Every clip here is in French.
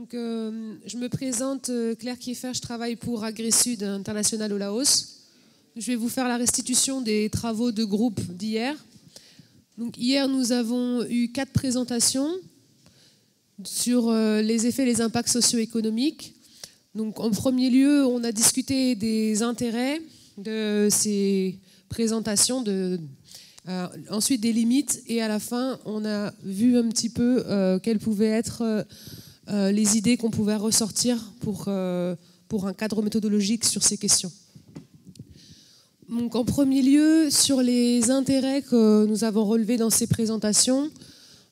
Donc, je me présente, Claire Kieffer, je travaille pour AgriSud International au Laos. Je vais vous faire la restitution des travaux de groupe d'hier. Donc, hier, nous avons eu 4 présentations sur les effets et les impacts socio-économiques. Donc, en premier lieu, on a discuté des intérêts de ces présentations, ensuite des limites, et à la fin, on a vu un petit peu quelles pouvaient être les idées qu'on pouvait ressortir pour un cadre méthodologique sur ces questions. Donc, en premier lieu, sur les intérêts que nous avons relevés dans ces présentations,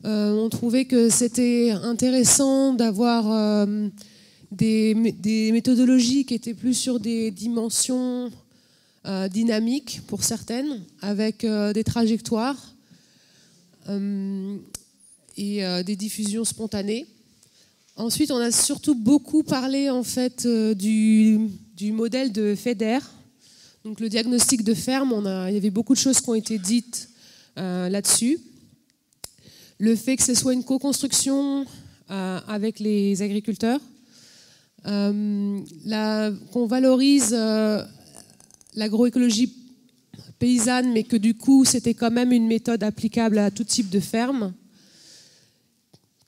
on trouvait que c'était intéressant d'avoir des méthodologies qui étaient plus sur des dimensions dynamiques pour certaines, avec des trajectoires et des diffusions spontanées. Ensuite, on a surtout beaucoup parlé en fait du modèle de FEDER. Donc le diagnostic de ferme, il y avait beaucoup de choses qui ont été dites là-dessus. Le fait que ce soit une co-construction avec les agriculteurs, qu'on valorise l'agroécologie paysanne, mais que du coup c'était quand même une méthode applicable à tout type de ferme,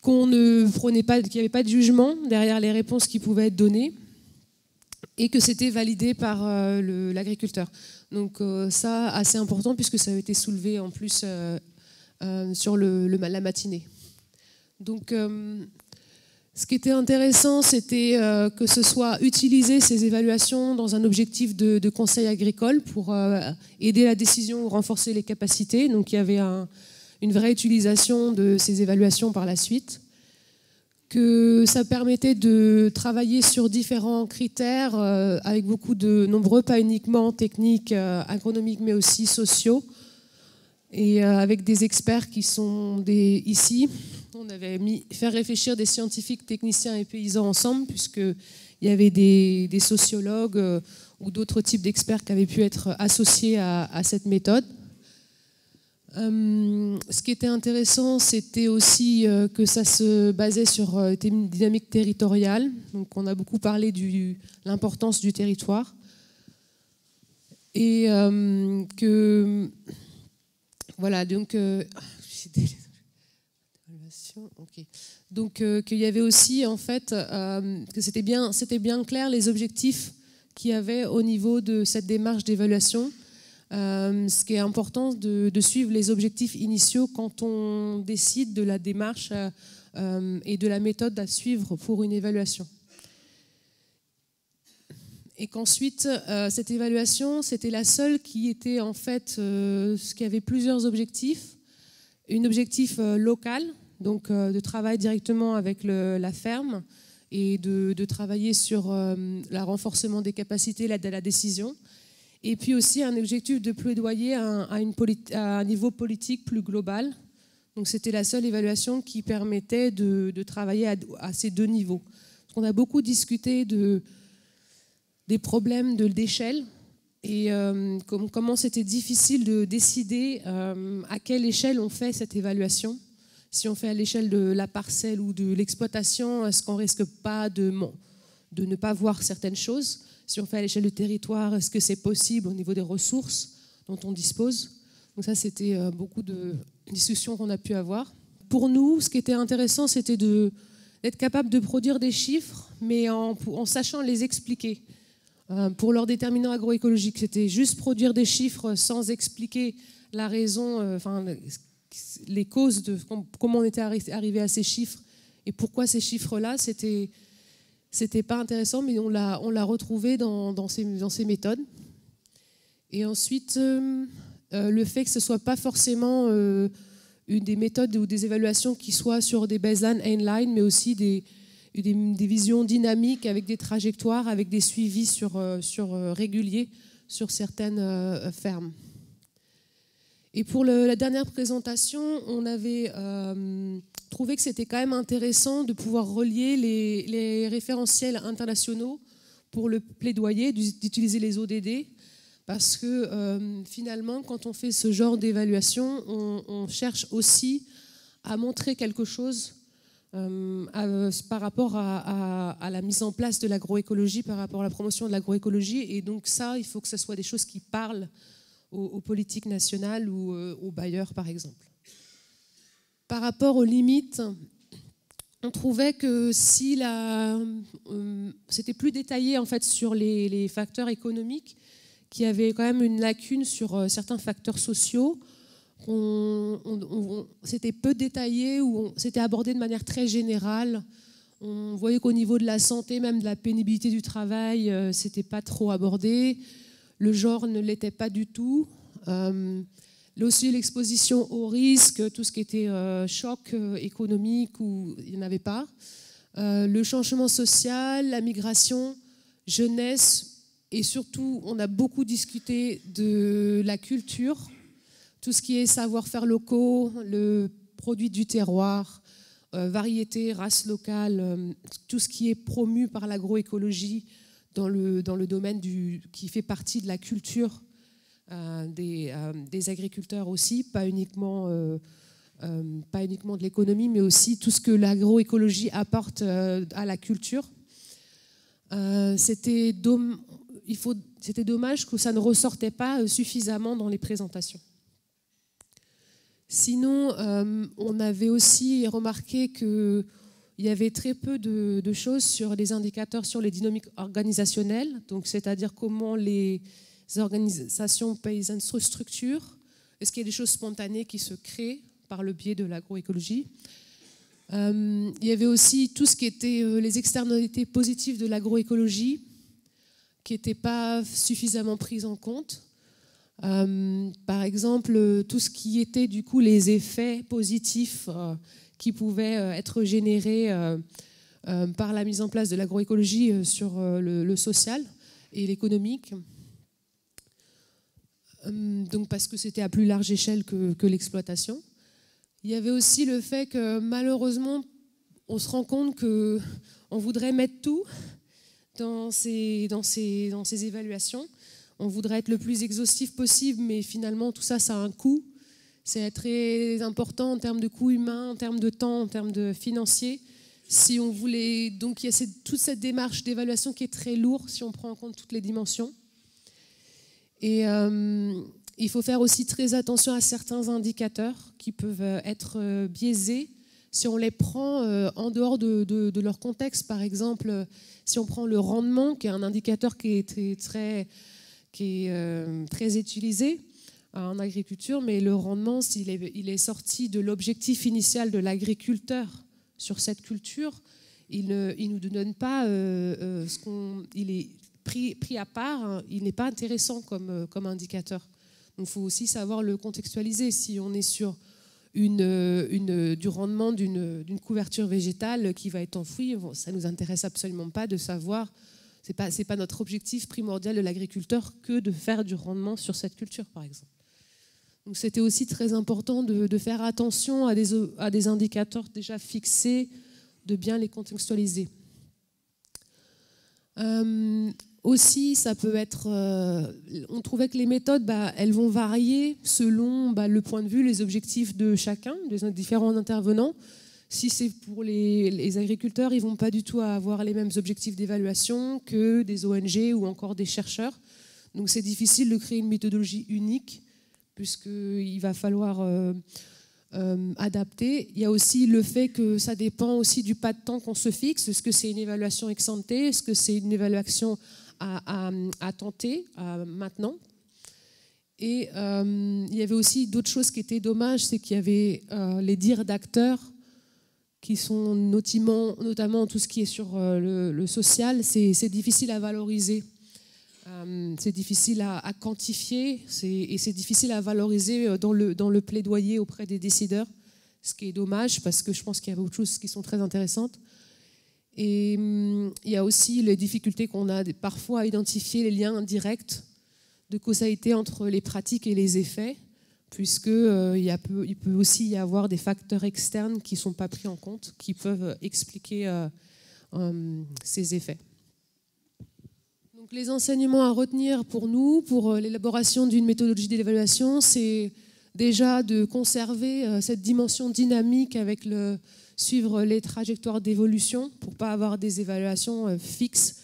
qu'on ne prenait pas, qu'il n'y avait pas de jugement derrière les réponses qui pouvaient être données, et que c'était validé par l'agriculteur. Donc ça, assez important, puisque ça a été soulevé en plus sur la matinée. Donc ce qui était intéressant, c'était que ce soit utiliser ces évaluations dans un objectif de conseil agricole pour aider la décision ou renforcer les capacités. Donc il y avait une vraie utilisation de ces évaluations par la suite, que ça permettait de travailler sur différents critères avec beaucoup de nombreux, pas uniquement techniques, agronomiques, mais aussi sociaux, et avec des experts qui sont ici. On avait fait réfléchir des scientifiques, techniciens et paysans ensemble, puisqu'il y avait des sociologues ou d'autres types d'experts qui avaient pu être associés à cette méthode. Ce qui était intéressant, c'était aussi que ça se basait sur une dynamique territoriale. Donc, on a beaucoup parlé de l'importance du territoire. Et que, voilà, donc, qu'il y avait aussi, en fait, que c'était bien clair les objectifs qu'il y avait au niveau de cette démarche d'évaluation. Ce qui est important de suivre les objectifs initiaux quand on décide de la démarche et de la méthode à suivre pour une évaluation. Et qu'ensuite, cette évaluation, c'était la seule qui était en fait, qui avait plusieurs objectifs. Un objectif local, donc de travail directement avec la ferme et de travailler sur le renforcement des capacités, l'aide à la décision. Et puis aussi un objectif de plaidoyer à un niveau politique plus global. Donc c'était la seule évaluation qui permettait de travailler à ces deux niveaux. On a beaucoup discuté des problèmes d'échelle et comment c'était difficile de décider à quelle échelle on fait cette évaluation. Si on fait à l'échelle de la parcelle ou de l'exploitation, est-ce qu'on ne risque pas de ne pas voir certaines choses ? Si on fait à l'échelle du territoire, est-ce que c'est possible au niveau des ressources dont on dispose? Donc ça, c'était beaucoup de discussions qu'on a pu avoir. Pour nous, ce qui était intéressant, c'était d'être capable de produire des chiffres, mais en sachant les expliquer. Pour leurs déterminants agroécologiques, c'était juste produire des chiffres sans expliquer la raison, les causes de comment on était arrivé à ces chiffres et pourquoi ces chiffres-là, c'était pas intéressant, mais on l'a retrouvé dans ces méthodes. Et ensuite, le fait que ce ne soit pas forcément des méthodes ou des évaluations qui soient sur des baselines inline, mais aussi des visions dynamiques avec des trajectoires, avec des suivis réguliers sur certaines fermes. Et pour la dernière présentation, on avait trouvé que c'était quand même intéressant de pouvoir relier les référentiels internationaux pour le plaidoyer, d'utiliser les ODD, parce que finalement, quand on fait ce genre d'évaluation, on cherche aussi à montrer quelque chose par rapport à la mise en place de l'agroécologie, par rapport à la promotion de l'agroécologie. Et donc ça, il faut que ce soit des choses qui parlent aux politiques nationales ou aux bailleurs, par exemple. Par rapport aux limites, on trouvait que si c'était plus détaillé en fait sur les facteurs économiques, qu'il y avait quand même une lacune sur certains facteurs sociaux. C'était peu détaillé ou c'était abordé de manière très générale. On voyait qu'au niveau de la santé, même de la pénibilité du travail, c'était pas trop abordé. Le genre ne l'était pas du tout. Là aussi, l'exposition au risque, tout ce qui était choc économique, il n'y en avait pas. Le changement social, la migration, jeunesse, et surtout, on a beaucoup discuté de la culture, tout ce qui est savoir-faire locaux, le produit du terroir, variété, race locale, tout ce qui est promu par l'agroécologie dans le domaine qui fait partie de la culture des agriculteurs aussi, pas uniquement de l'économie, mais aussi tout ce que l'agroécologie apporte à la culture. C'était dommage que ça ne ressortait pas suffisamment dans les présentations. Sinon, on avait aussi remarqué qu'il y avait très peu de choses sur les indicateurs sur les dynamiques organisationnelles, donc c'est-à-dire comment les organisations paysannes se structurent. Est-ce qu'il y a des choses spontanées qui se créent par le biais de l'agroécologie? Il y avait aussi tout ce qui était les externalités positives de l'agroécologie qui n'étaient pas suffisamment prises en compte. Par exemple, tout ce qui était du coup les effets positifs qui pouvaient être générés par la mise en place de l'agroécologie sur le social et l'économique. Donc parce que c'était à plus large échelle que l'exploitation. Il y avait aussi le fait que malheureusement, on se rend compte qu'on voudrait mettre tout dans ces évaluations. On voudrait être le plus exhaustif possible, mais finalement, tout ça, ça a un coût. C'est très important en termes de coûts humains, en termes de temps, en termes de financiers. Si on voulait, donc il y a toute cette démarche d'évaluation qui est très lourde si on prend en compte toutes les dimensions. Et il faut faire aussi très attention à certains indicateurs qui peuvent être biaisés si on les prend en dehors de leur contexte. Par exemple, si on prend le rendement, qui est un indicateur qui est très utilisé en agriculture, mais le rendement, il est sorti de l'objectif initial de l'agriculteur sur cette culture, il ne nous donne pas il est pris à part, il n'est pas intéressant comme indicateur. Donc il faut aussi savoir le contextualiser. Si on est sur du rendement d'une couverture végétale qui va être enfouie, ça ne nous intéresse absolument pas de savoir. C'est pas notre objectif primordial de l'agriculteur que de faire du rendement sur cette culture, par exemple. Donc c'était aussi très important de faire attention à des indicateurs déjà fixés, de bien les contextualiser. Aussi, ça peut être. On trouvait que les méthodes, elles vont varier selon le point de vue, les objectifs de chacun, des différents intervenants. Si c'est pour les agriculteurs, ils ne vont pas du tout avoir les mêmes objectifs d'évaluation que des ONG ou encore des chercheurs. Donc c'est difficile de créer une méthodologie unique puisqu'il va falloir adapter. Il y a aussi le fait que ça dépend aussi du pas de temps qu'on se fixe. Est-ce que c'est une évaluation ex ante? Est-ce que c'est une évaluation à tenter maintenant? Et il y avait aussi d'autres choses qui étaient dommages, c'est qu'il y avait les dires d'acteurs qui sont notamment tout ce qui est sur le social, c'est difficile à valoriser. C'est difficile à quantifier et c'est difficile à valoriser dans le plaidoyer auprès des décideurs, ce qui est dommage parce que je pense qu'il y avait autre chose qui sont très intéressantes. Et il y a aussi les difficultés qu'on a parfois à identifier les liens directs de causalité entre les pratiques et les effets, puisqu'il peut aussi y avoir des facteurs externes qui ne sont pas pris en compte, qui peuvent expliquer ces effets. Donc, les enseignements à retenir pour nous, pour l'élaboration d'une méthodologie d'évaluation, c'est déjà de conserver cette dimension dynamique avec suivre les trajectoires d'évolution pour ne pas avoir des évaluations fixes,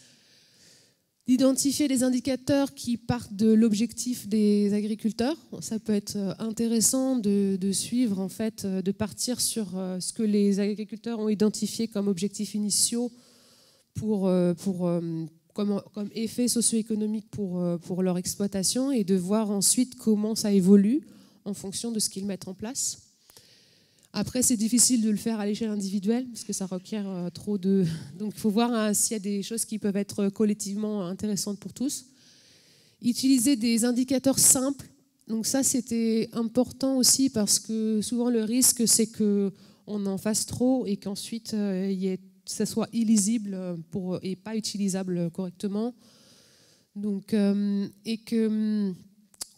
d'identifier des indicateurs qui partent de l'objectif des agriculteurs. Ça peut être intéressant de suivre, en fait, de partir sur ce que les agriculteurs ont identifié comme objectifs initiaux comme effet socio-économique pour leur exploitation et de voir ensuite comment ça évolue en fonction de ce qu'ils mettent en place. Après, c'est difficile de le faire à l'échelle individuelle parce que ça requiert trop de... Donc, il faut voir s'il y a des choses qui peuvent être collectivement intéressantes pour tous. Utiliser des indicateurs simples. Donc ça, c'était important aussi parce que souvent, le risque, c'est qu'on en fasse trop et qu'ensuite, ça soit illisible et pas utilisable correctement. Donc, et que...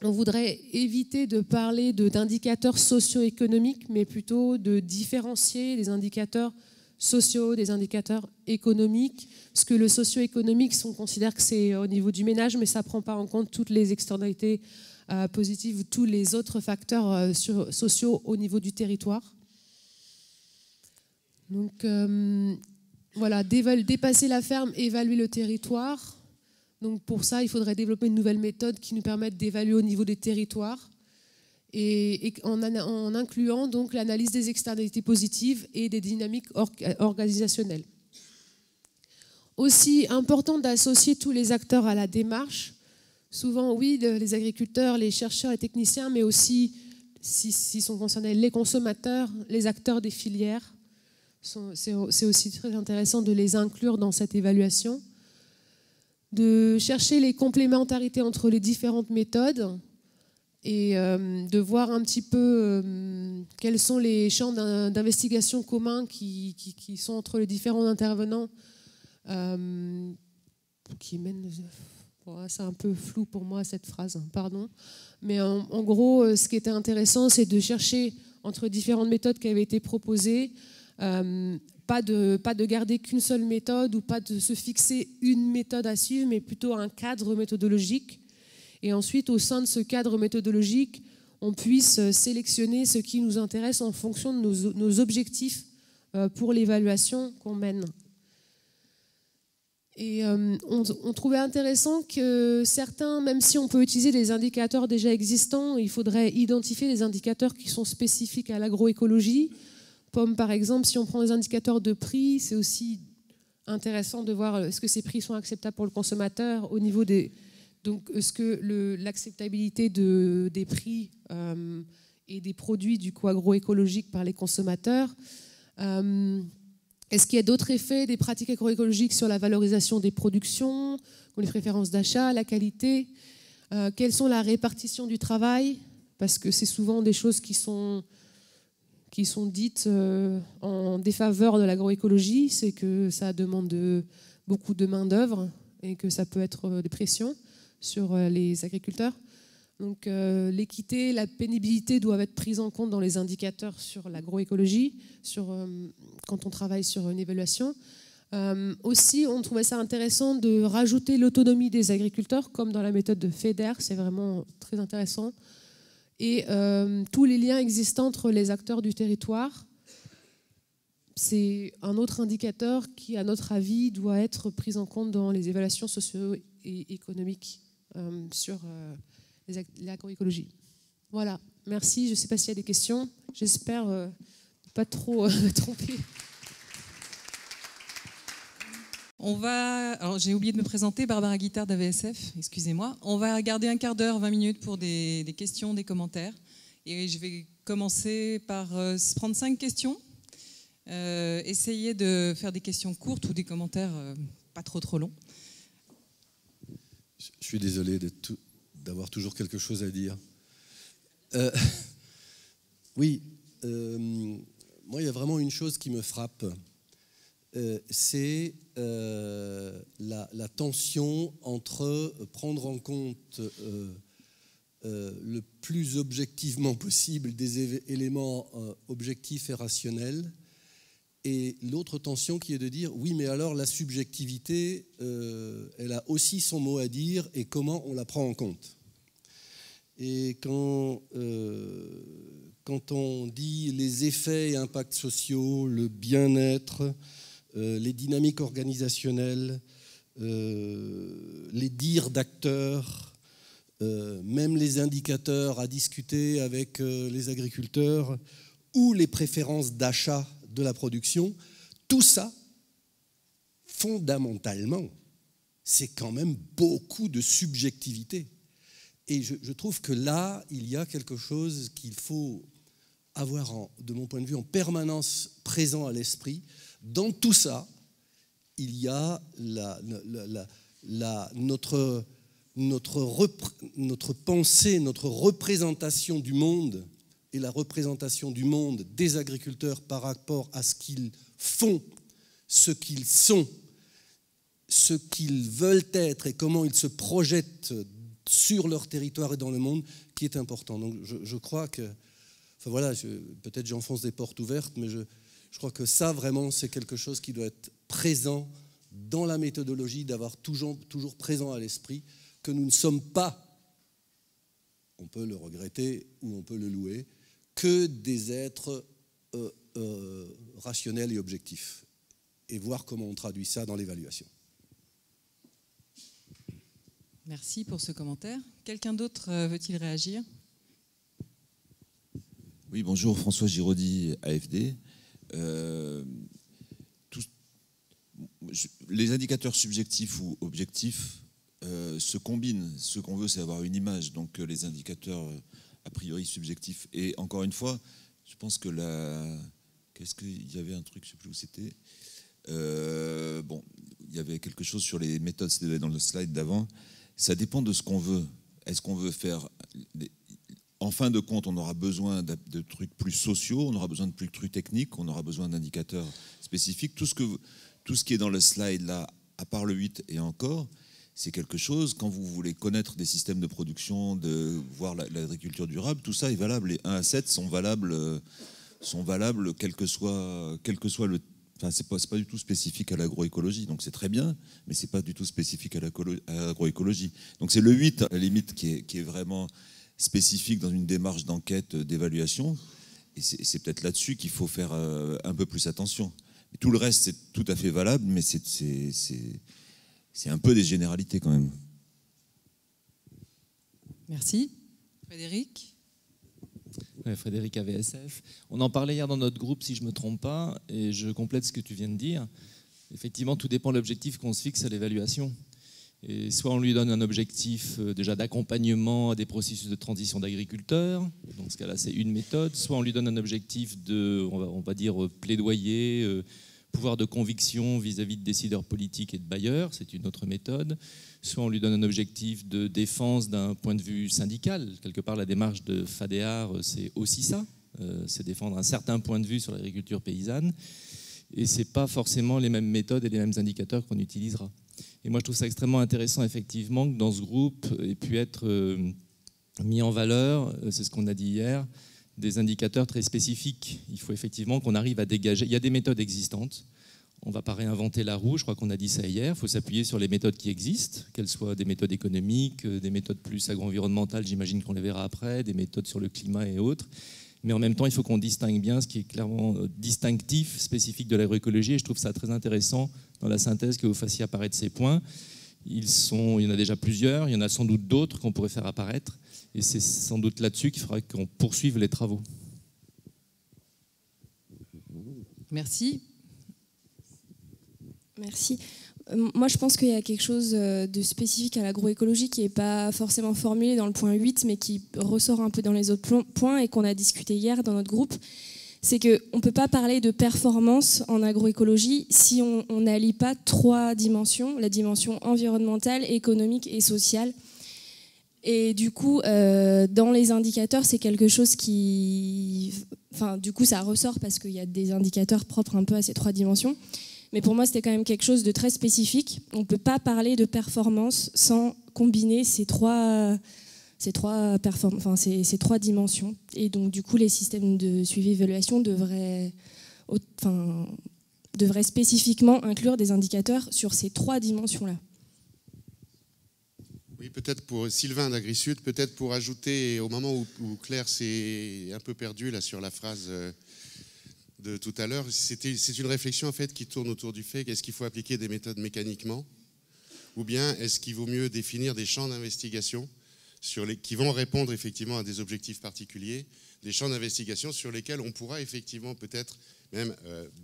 On voudrait éviter de parler d'indicateurs socio-économiques, mais plutôt de différencier les indicateurs sociaux des indicateurs économiques. Parce que le socio-économique, on considère que c'est au niveau du ménage, mais ça ne prend pas en compte toutes les externalités positives, tous les autres facteurs sociaux au niveau du territoire. Donc voilà, dépasser la ferme, évaluer le territoire. Donc pour ça, il faudrait développer une nouvelle méthode qui nous permette d'évaluer au niveau des territoires et en incluant donc l'analyse des externalités positives et des dynamiques organisationnelles. Aussi important d'associer tous les acteurs à la démarche. Souvent, oui, les agriculteurs, les chercheurs, les techniciens, mais aussi, s'ils sont concernés, les consommateurs, les acteurs des filières. C'est aussi très intéressant de les inclure dans cette évaluation. De chercher les complémentarités entre les différentes méthodes et de voir un petit peu quels sont les champs d'investigation communs qui sont entre les différents intervenants qui mènent... Bon, c'est un peu flou pour moi cette phrase, pardon. Mais en gros, ce qui était intéressant, c'est de chercher entre différentes méthodes qui avaient été proposées, pas de garder qu'une seule méthode ou pas de se fixer une méthode à suivre, mais plutôt un cadre méthodologique. Et ensuite, au sein de ce cadre méthodologique, on puisse sélectionner ce qui nous intéresse en fonction de nos objectifs pour l'évaluation qu'on mène. Et on trouvait intéressant que certains, même si on peut utiliser des indicateurs déjà existants, il faudrait identifier des indicateurs qui sont spécifiques à l'agroécologie. Comme par exemple, si on prend des indicateurs de prix, c'est aussi intéressant de voir est-ce que ces prix sont acceptables pour le consommateur au niveau des... Donc, est-ce que l'acceptabilité des prix et des produits du coup agroécologiques par les consommateurs est-ce qu'il y a d'autres effets des pratiques agroécologiques sur la valorisation des productions, les préférences d'achat, la qualité quelles sont la répartition du travail? Parce que c'est souvent des choses qui sont dites en défaveur de l'agroécologie, c'est que ça demande beaucoup de main-d'œuvre et que ça peut être des pressions sur les agriculteurs. Donc l'équité, la pénibilité doivent être prises en compte dans les indicateurs sur l'agroécologie, quand on travaille sur une évaluation. Aussi, on trouvait ça intéressant de rajouter l'autonomie des agriculteurs, comme dans la méthode de FEDER, c'est vraiment très intéressant. Et tous les liens existants entre les acteurs du territoire, c'est un autre indicateur qui, à notre avis, doit être pris en compte dans les évaluations socio- et économiques sur l'agroécologie. Voilà, merci. Je ne sais pas s'il y a des questions. J'espère ne pas trop me tromper. Alors j'ai oublié de me présenter, Barbara Guittard d'AVSF, excusez-moi. On va garder un quart d'heure, 20 minutes pour des questions, des commentaires. Et je vais commencer par prendre 5 questions. Essayer de faire des questions courtes ou des commentaires pas trop longs. Je suis désolé d'avoir toujours quelque chose à dire. Oui, moi il y a vraiment une chose qui me frappe. C'est la tension entre prendre en compte le plus objectivement possible des éléments objectifs et rationnels, et l'autre tension qui est de dire oui, mais alors la subjectivité, elle a aussi son mot à dire, et comment on la prend en compte. Et quand on dit les effets et impacts sociaux, le bien-être, les dynamiques organisationnelles, les dires d'acteurs, même les indicateurs à discuter avec les agriculteurs ou les préférences d'achat de la production, tout ça, fondamentalement, c'est quand même beaucoup de subjectivité. Et je trouve que là, il y a quelque chose qu'il faut avoir, de mon point de vue, en permanence présent à l'esprit. Dans tout ça, il y a notre pensée, notre représentation du monde et la représentation du monde des agriculteurs par rapport à ce qu'ils font, ce qu'ils sont, ce qu'ils veulent être et comment ils se projettent sur leur territoire et dans le monde, qui est important. Donc je crois que, enfin voilà, peut-être j'enfonce des portes ouvertes, mais je crois que ça vraiment c'est quelque chose qui doit être présent dans la méthodologie, d'avoir toujours présent à l'esprit que nous ne sommes pas, on peut le regretter ou on peut le louer, que des êtres rationnels et objectifs, et voir comment on traduit ça dans l'évaluation. Merci pour ce commentaire. Quelqu'un d'autre veut-il réagir? Oui, bonjour, François Giraudy, AFD. Les indicateurs subjectifs ou objectifs se combinent. Ce qu'on veut, c'est avoir une image. Donc les indicateurs a priori subjectifs. Et encore une fois, je pense que qu'est-ce qu'il y avait un truc, je ne sais plus où c'était. Bon, il y avait quelque chose sur les méthodes, c'était dans le slide d'avant. Ça dépend de ce qu'on veut. Est-ce qu'on veut faire... En fin de compte, on aura besoin de trucs plus sociaux, on aura besoin de plus de trucs techniques, on aura besoin d'indicateurs spécifiques. Tout ce qui est dans le slide là, à part le 8 et encore, c'est quelque chose, quand vous voulez connaître des systèmes de production, de voir l'agriculture durable, tout ça est valable. Les 1 à 7 sont valables quel que soit le... Enfin, c'est pas du tout spécifique à l'agroécologie, donc c'est très bien, mais c'est pas du tout spécifique à l'agroécologie. Donc c'est le 8, à la limite, qui est vraiment spécifique dans une démarche d'enquête, d'évaluation, et c'est peut-être là-dessus qu'il faut faire un peu plus attention. Et tout le reste, c'est tout à fait valable, mais c'est un peu des généralités quand même. Merci. Frédéric? Frédéric AVSF. On en parlait hier dans notre groupe, si je ne me trompe pas, et je complète ce que tu viens de dire. Effectivement, tout dépend de l'objectif qu'on se fixe à l'évaluation. Et soit on lui donne un objectif déjà d'accompagnement à des processus de transition d'agriculteurs, dans ce cas-là c'est une méthode, soit on lui donne un objectif de, on va dire, plaidoyer, pouvoir de conviction vis-à-vis de décideurs politiques et de bailleurs, c'est une autre méthode, soit on lui donne un objectif de défense d'un point de vue syndical. Quelque part, la démarche de FADEAR, c'est aussi ça, c'est défendre un certain point de vue sur l'agriculture paysanne, et ce n'est pas forcément les mêmes méthodes et les mêmes indicateurs qu'on utilisera. Et moi, je trouve ça extrêmement intéressant, effectivement, que dans ce groupe ait pu être mis en valeur, c'est ce qu'on a dit hier, des indicateurs très spécifiques. Il faut effectivement qu'on arrive à dégager. Il y a des méthodes existantes. On ne va pas réinventer la roue, je crois qu'on a dit ça hier. Il faut s'appuyer sur les méthodes qui existent, qu'elles soient des méthodes économiques, des méthodes plus agro-environnementales, j'imagine qu'on les verra après, des méthodes sur le climat et autres. Mais en même temps, il faut qu'on distingue bien ce qui est clairement distinctif, spécifique de l'agroécologie. Et je trouve ça très intéressant dans la synthèse que vous fassiez apparaître ces points. Il y en a déjà plusieurs, il y en a sans doute d'autres qu'on pourrait faire apparaître. Et c'est sans doute là-dessus qu'il faudra qu'on poursuive les travaux. Merci. Merci. Moi, je pense qu'il y a quelque chose de spécifique à l'agroécologie qui n'est pas forcément formulé dans le point 8, mais qui ressort un peu dans les autres points et qu'on a discuté hier dans notre groupe. C'est qu'on ne peut pas parler de performance en agroécologie si on n'allie pas 3 dimensions, la dimension environnementale, économique et sociale. Et du coup, dans les indicateurs, c'est quelque chose qui... Enfin, du coup, ça ressort parce qu'il y a des indicateurs propres un peu à ces 3 dimensions. Mais pour moi, c'était quand même quelque chose de très spécifique. On ne peut pas parler de performance sans combiner ces trois dimensions. Et donc, du coup, les systèmes de suivi-évaluation devraient spécifiquement inclure des indicateurs sur ces 3 dimensions-là. Oui, peut-être pour Sylvain d'AgriSud, peut-être pour ajouter au moment où Claire s'est un peu perdue là sur la phrase de tout à l'heure, c'est une réflexion en fait qui tourne autour du fait qu'est-ce qu'il faut appliquer des méthodes mécaniquement, ou bien est-ce qu'il vaut mieux définir des champs d'investigation qui vont répondre effectivement à des objectifs particuliers, des champs d'investigation sur lesquels on pourra effectivement peut-être même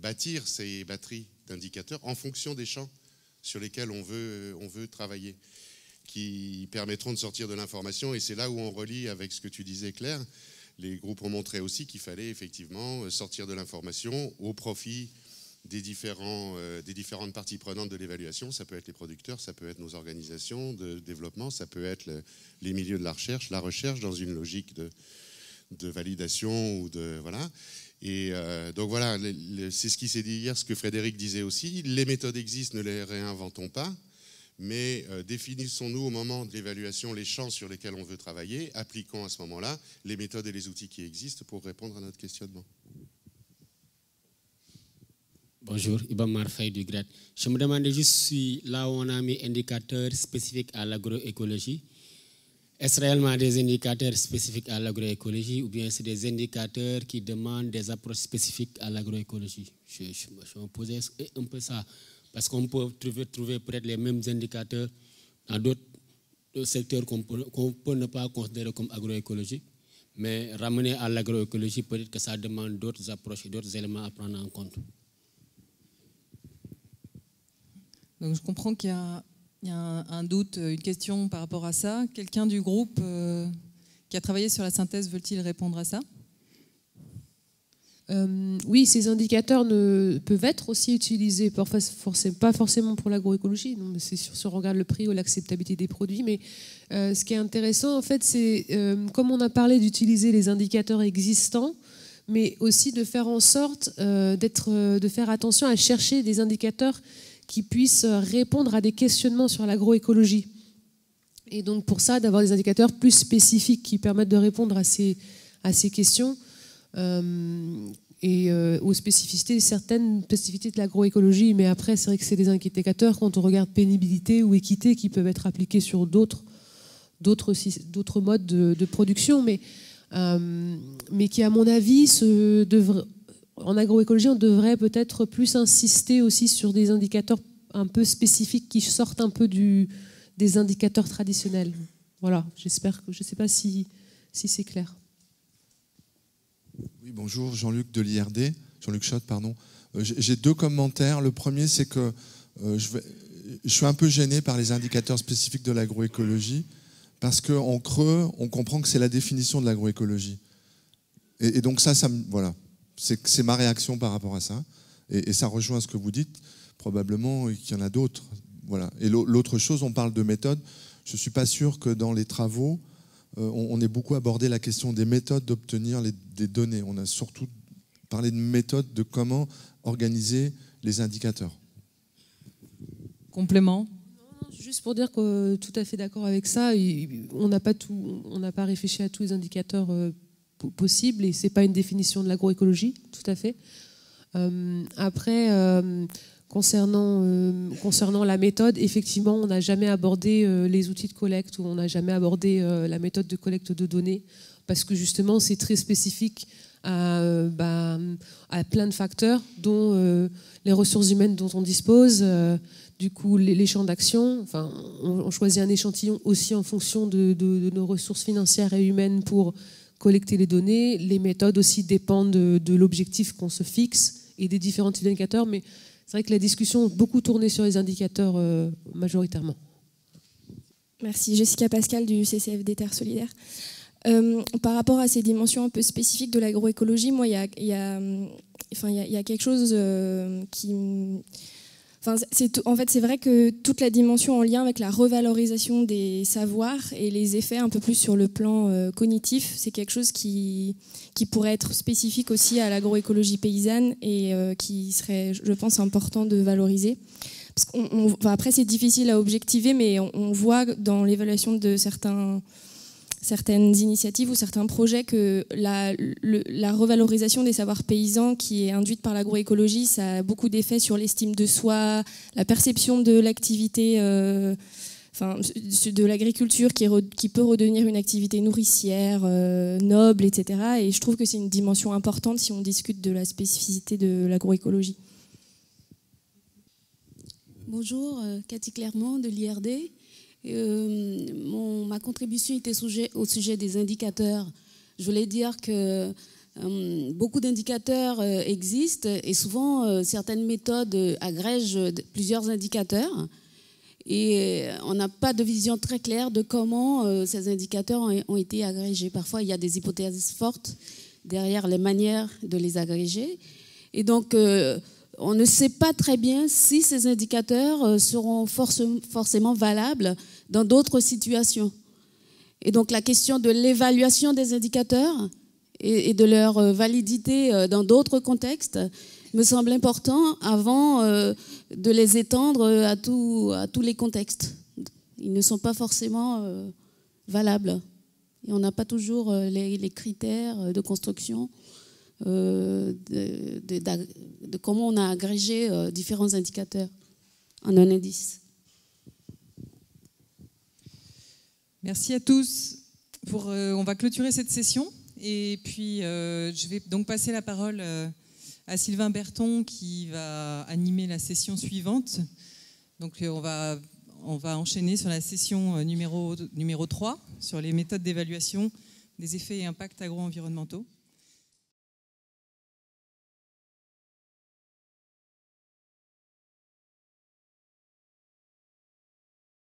bâtir ces batteries d'indicateurs en fonction des champs sur lesquels on veut travailler, qui permettront de sortir de l'information. Et c'est là où on relie avec ce que tu disais, Claire. Les groupes ont montré aussi qu'il fallait effectivement sortir de l'information au profit des différentes parties prenantes de l'évaluation. Ça peut être les producteurs, ça peut être nos organisations de développement, ça peut être les milieux de la recherche dans une logique de validation ou de voilà. Et donc voilà, c'est ce qui s'est dit hier, ce que Frédéric disait aussi. Les méthodes existent, ne les réinventons pas. Mais définissons-nous au moment de l'évaluation les champs sur lesquels on veut travailler, appliquons à ce moment-là les méthodes et les outils qui existent pour répondre à notre questionnement. Bonjour, Ibam Marfay du GRED. Je me demandais juste si là où on a mis indicateurs spécifiques à l'agroécologie, est-ce réellement des indicateurs spécifiques à l'agroécologie ou bien c'est des indicateurs qui demandent des approches spécifiques à l'agroécologie? Je me posais un peu ça. Parce qu'on peut trouver peut-être les mêmes indicateurs dans d'autres secteurs qu'on peut ne pas considérer comme agroécologiques, mais ramener à l'agroécologie, peut-être que ça demande d'autres approches et d'autres éléments à prendre en compte. Donc je comprends qu'il y a un doute, une question par rapport à ça. Quelqu'un du groupe qui a travaillé sur la synthèse veut-il répondre à ça ? Oui, ces indicateurs peuvent être aussi utilisés, pas forcément pour l'agroécologie, mais c'est sûr si on regarde le prix ou l'acceptabilité des produits. Mais ce qui est intéressant, en fait, c'est comme on a parlé d'utiliser les indicateurs existants, mais aussi de faire en sorte de faire attention à chercher des indicateurs qui puissent répondre à des questionnements sur l'agroécologie. Et donc pour ça, d'avoir des indicateurs plus spécifiques qui permettent de répondre à ces questions. Et aux spécificités, certaines spécificités de l'agroécologie, mais après c'est vrai que c'est des indicateurs quand on regarde pénibilité ou équité qui peuvent être appliqués sur d'autres modes de production, mais qui à mon avis en agroécologie on devrait peut-être plus insister aussi sur des indicateurs un peu spécifiques qui sortent un peu des indicateurs traditionnels. Voilà, j'espère que je ne sais pas si c'est clair. Oui, bonjour, Jean-Luc de l'IRD, Jean-Luc Schott, pardon. J'ai deux commentaires. Le premier, c'est que je suis un peu gêné par les indicateurs spécifiques de l'agroécologie parce qu'en creux, on comprend que c'est la définition de l'agroécologie. Et donc voilà, c'est ma réaction par rapport à ça. Et ça rejoint ce que vous dites, probablement qu'il y en a d'autres. Voilà. Et l'autre chose, on parle de méthode. Je ne suis pas sûr que dans les travaux, on ait beaucoup abordé la question des méthodes d'obtenir des données. On a surtout parlé de méthodes de comment organiser les indicateurs. Complément ? Juste pour dire que tout à fait d'accord avec ça. On n'a pas réfléchi à tous les indicateurs possibles et c'est pas une définition de l'agroécologie, tout à fait. Après, concernant la méthode, effectivement, on n'a jamais abordé les outils de collecte ou on n'a jamais abordé la méthode de collecte de données parce que justement, c'est très spécifique à plein de facteurs, dont les ressources humaines dont on dispose, du coup les champs d'action. Enfin, on choisit un échantillon aussi en fonction de nos ressources financières et humaines pour collecter les données. Les méthodes aussi dépendent de l'objectif qu'on se fixe et des différents types d'indicateurs, mais c'est vrai que la discussion a beaucoup tourné sur les indicateurs majoritairement. Merci. Jessica Pascal du CCFD Terre Solidaire. Par rapport à ces dimensions un peu spécifiques de l'agroécologie, moi, il y a quelque chose qui... en fait, c'est vrai que toute la dimension en lien avec la revalorisation des savoirs et les effets un peu plus sur le plan cognitif, c'est quelque chose qui pourrait être spécifique aussi à l'agroécologie paysanne et qui serait, je pense, important de valoriser. Parce après, c'est difficile à objectiver, mais on voit dans l'évaluation de certaines initiatives ou certains projets que la revalorisation des savoirs paysans qui est induite par l'agroécologie, ça a beaucoup d'effets sur l'estime de soi, la perception de l'activité, de l'agriculture qui peut redevenir une activité nourricière, noble, etc. Et je trouve que c'est une dimension importante si on discute de la spécificité de l'agroécologie. Bonjour, Cathy Clermont de l'IRD. Ma contribution était au sujet des indicateurs. Je voulais dire que beaucoup d'indicateurs existent et souvent certaines méthodes agrègent plusieurs indicateurs et on n'a pas de vision très claire de comment ces indicateurs ont été agrégés. Parfois, il y a des hypothèses fortes derrière les manières de les agréger et donc on ne sait pas très bien si ces indicateurs seront forcément valables dans d'autres situations. Et donc la question de l'évaluation des indicateurs et de leur validité dans d'autres contextes me semble important avant de les étendre à tous les contextes. Ils ne sont pas forcément valables. Et on n'a pas toujours les critères de construction de comment on a agrégé différents indicateurs en un indice. Merci à tous. On va clôturer cette session et puis je vais donc passer la parole à Sylvain Berton qui va animer la session suivante. Donc on va enchaîner sur la session numéro 3 sur les méthodes d'évaluation des effets et impacts agro-environnementaux.